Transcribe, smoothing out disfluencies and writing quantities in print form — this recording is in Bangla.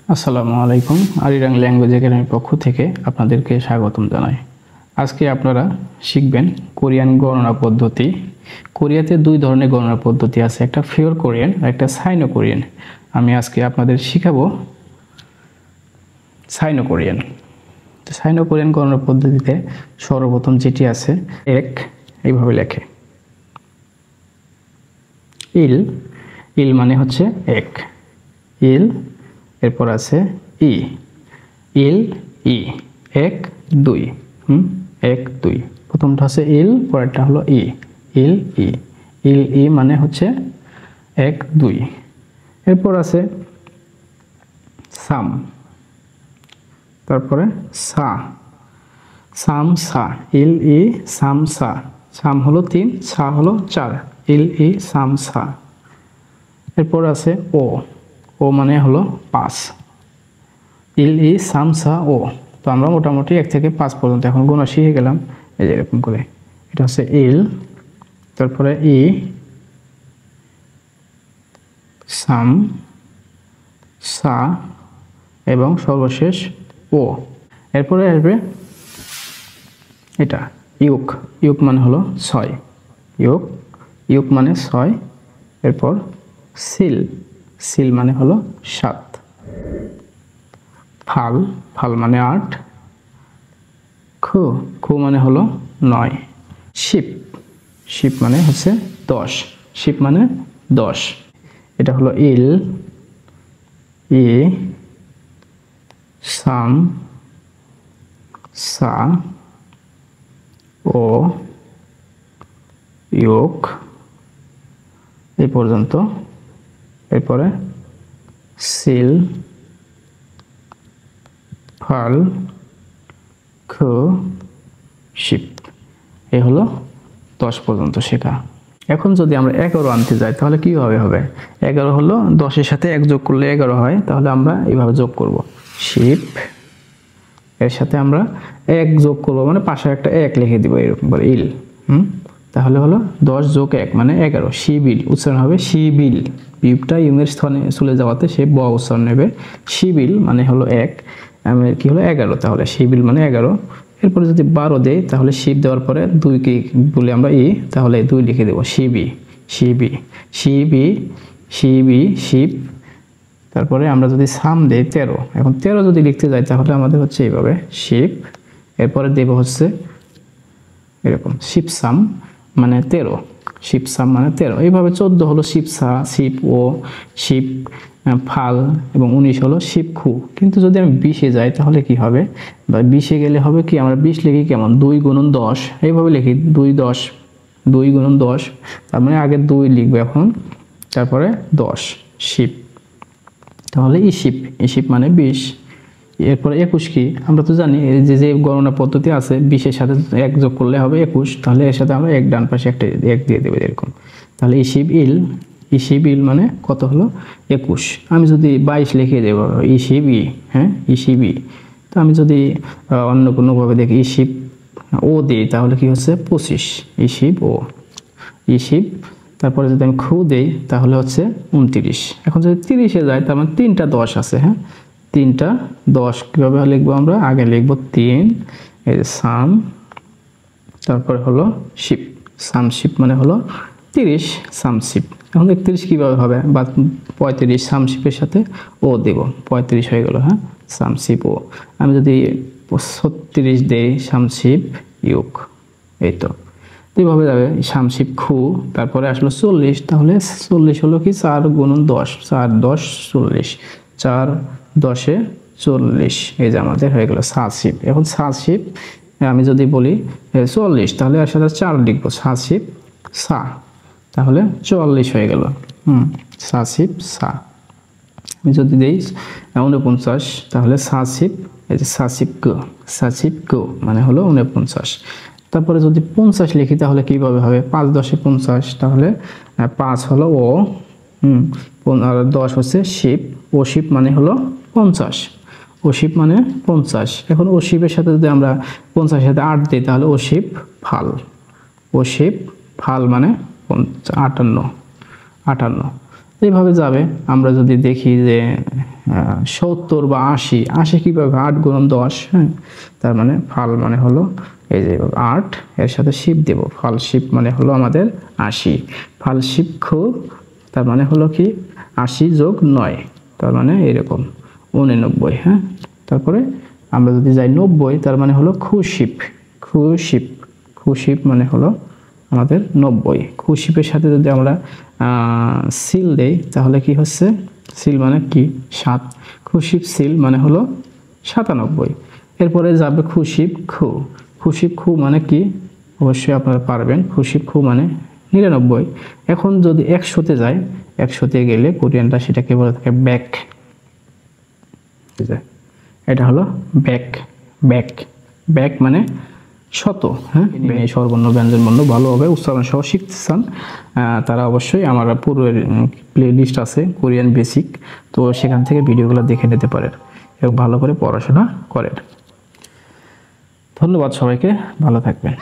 আসসালামু আলাইকুম। আরিরাং ল্যাঙ্গুয়েজ একাডেমির পক্ষ থেকে আপনাদেরকে স্বাগতম জানাই। আজকে আপনারা শিখবেন কোরিয়ান গণনা পদ্ধতি। কোরিয়াতে দুই ধরনের গণনা পদ্ধতি আছে, একটা পিওর কোরিয়ান আর একটা সাইনো কোরিয়ান। আমি আজকে আপনাদের শিখাবো সাইনো কোরিয়ান। সাইনো কোরিয়ান গণনা পদ্ধতিতে সর্বপ্রথম যেটি আছে এক, এইভাবে লেখে ইল। ইল মানে হচ্ছে এক, ইল। এরপর আছে ই, ইল ই, এক দুই, এক দুই। প্রথমটা হচ্ছে ইল, পরেরটা হলো ই, ইল ই। ইল ই মানে হচ্ছে এক দুই। এরপর আছে সাম, তারপরে সা, সাম সা, ইল ই সাম সা। সাম হলো 3, সা হলো 4, ইল ই সাম সা। এরপর আছে ও, ও মানে হলো 5, ইল ই সাম সা ও। তো আমরা মোটামুটি 1 থেকে 5 পর্যন্ত এখন গোনা শিখে গেলাম। এই যে এরকম করে, এটা হচ্ছে ইল, তারপরে ই, সাম, সা এবং সর্বশেষ ও। এরপরে আসবে এটা ইউক। ইউক মানে হলো 6, ইউক, ইউক মানে 6। এরপর সিল, সিল মানে হলো 7। ফাল, ফাল মানে 8। খু, খু মানে হলো 9। শিপ, শিপ মানে হচ্ছে 10, শিপ মানে 10। এটা হলো ইল, ই, সাম, সা, ও, ইউক, এই পর্যন্ত। এরপরে সিল, ফাল, খু, শিপ। এই হলো 10 পর্যন্ত শেখা। এখন যদি আমরা 11 আনতে যাই তাহলে কীভাবে হবে? 11 হলো 10-এর সাথে 1 যোগ করলে 11 হয়, তাহলে আমরা এইভাবে যোগ করব। শিপ, এর সাথে আমরা 1 যোগ করব, মানে পাশে একটা 1 লিখে দিব এরকম করে, ইল। তাহলে হলো 10 যোগ 1 মানে 11। শিবিল উচ্চারণ হবে শিবিল, বিপটা ইউমের স্থানে চলে যাওয়াতে সে ব উচ্চারণ নেবে। শিবিল মানে হলো 1, কি হলো 11, তাহলে শিবিল মানে 11। এরপরে যদি 12 দেই তাহলে শিব দেওয়ার পরে 2 কি বলে আমরা ই, তাহলে 2 লিখে দেব, শিবি, শিবি, শিবি, শিবি, শিব। তারপরে আমরা যদি সাম দেই 13, এখন 13 যদি লিখতে যাই তাহলে আমাদের হচ্ছে এইভাবে শিব, এরপরে দেব হচ্ছে এরকম শিবসাম মানে 13, শিবসাম মানে 13। এইভাবে 14 হলো শিবসা, শিব ও, শিব ফাল এবং 19 হলো শিবখু। কিন্তু যদি আমি 20-এ যাই তাহলে কি হবে? বা 20-এ গেলে হবে কি, আমরা 20 লিখি কেমন, 2 গুণন 10, এইভাবে লিখি 2 10, 2 গুণন 10, তার মানে আগে 2 লিখবো এখন, তারপরে 10 শিব, তাহলে ইশিপ, ইশিপ মানে 20। এরপরে 21 কি, আমরা তো জানি যে যে গণনা পদ্ধতি আছে 20-এর সাথে 1 যোগ করলে হবে 21, তাহলে এর সাথে আমরা 1 ডান পাশে একটা 1 দিয়ে দেবো এরকম। তাহলে ইশিব ইল, ইশিব ইল মানে কত হলো 21। আমি যদি 22 লিখে দেবো ইশিব ই, হ্যাঁ ইশিব ই। তো আমি যদি অন্য কোনোভাবে দেখি ইশিব ও দিই তাহলে কি হচ্ছে 25, ইশিব ও, ইশিব। তারপরে যদি আমি খু দেই তাহলে হচ্ছে 29। এখন যদি 30-এ যায় তার মানে 3টা 10 আছে, হ্যাঁ 3টা 10 কীভাবে লিখবো আমরা? আগে লিখবো 3, এই সাম, তারপরে হলো শিপ, সামশিপ মানে হলো 30, সামশিপ। এখন 31 কীভাবে হবে? বা 35 সামশিপের সাথে ও দেব, 35 হয়ে গেল, হ্যাঁ সামশিপ ও। আমি যদি 36 দেই সামশিপ ইউক, এই তো এইভাবে যাবে সামশিপ খু। তারপরে আসলো 40, তাহলে 40 হলো কি 4 গুণন 10, 4 10 40, 4 10-এ 40, এই যে আমাদের হয়ে গেল সাতশিপ। এখন সাতশিপ আমি যদি বলি 40, তাহলে এর সাথে 4 লিখবো, সাতশিপ সা, তাহলে 44 হয়ে গেল, সাতশিপ সা। আমি যদি দিই 49, তাহলে সাতশিপ, এই যে সাতশিপ গ, সাতশিপ গ মানে হলো 49। তারপরে যদি 50 লিখি তাহলে কীভাবে হবে? 5 10-এ 50, তাহলে 5 হলো ও, আর 10 হচ্ছে শিপ, ও শিপ মানে হলো 50, ও শিপ মানে 50। এখন ও শিপের সাথে যদি আমরা 50-এর সাথে 8 দিই তাহলে ও শিপ ফাল, ও শিপ ফাল মানে 58, 58। এইভাবে যাবে। আমরা যদি দেখি যে 70 বা 80, 80 কীভাবে 8 গুণন 10, হ্যাঁ, তার মানে ফাল মানে হলো এই যে 8 এর সাথে শিপ দেব, ফাল শিপ মানে হলো আমাদের 80, ফাল শিপ খু তার মানে হলো কি 80 যোগ 9, তার মানে এরকম 89, হ্যাঁ। তারপরে আমরা যদি যাই 90, তার মানে হলো খুশিপ, খুশিপ, খুশিপ মানে হলো আমাদের 90। খুশিপের সাথে যদি আমরা সিল দেই তাহলে কি হচ্ছে, সিল মানে কি 7, খুশিপ সিল মানে হলো 97। এরপরে যাবে খুশিপ খু, খুশিপ খু মানে কি অবশ্যই আপনারা পারবেন, খুশিপ খু মানে 99। এখন যদি 100-তে যায়, 100-তে গেলে কোরিয়ানরা সেটাকে বলে থাকে ব্যাক, এটা হলো ব্যাক, ব্যাক, ব্যাক মানে 100, হ্যাঁ। এই স্বরবর্ণ ব্যঞ্জন বর্ণ ভালোভাবে উচ্চারণ সহ শিখতে চান তারা অবশ্যই আমার পুরো প্লে লিস্ট আছে কোরিয়ান বেসিক, তো সেখান থেকে ভিডিওগুলো দেখে নিতে পারেন এবং ভালো করে পড়াশোনা করেন। ধন্যবাদ সবাইকে, ভালো থাকবেন।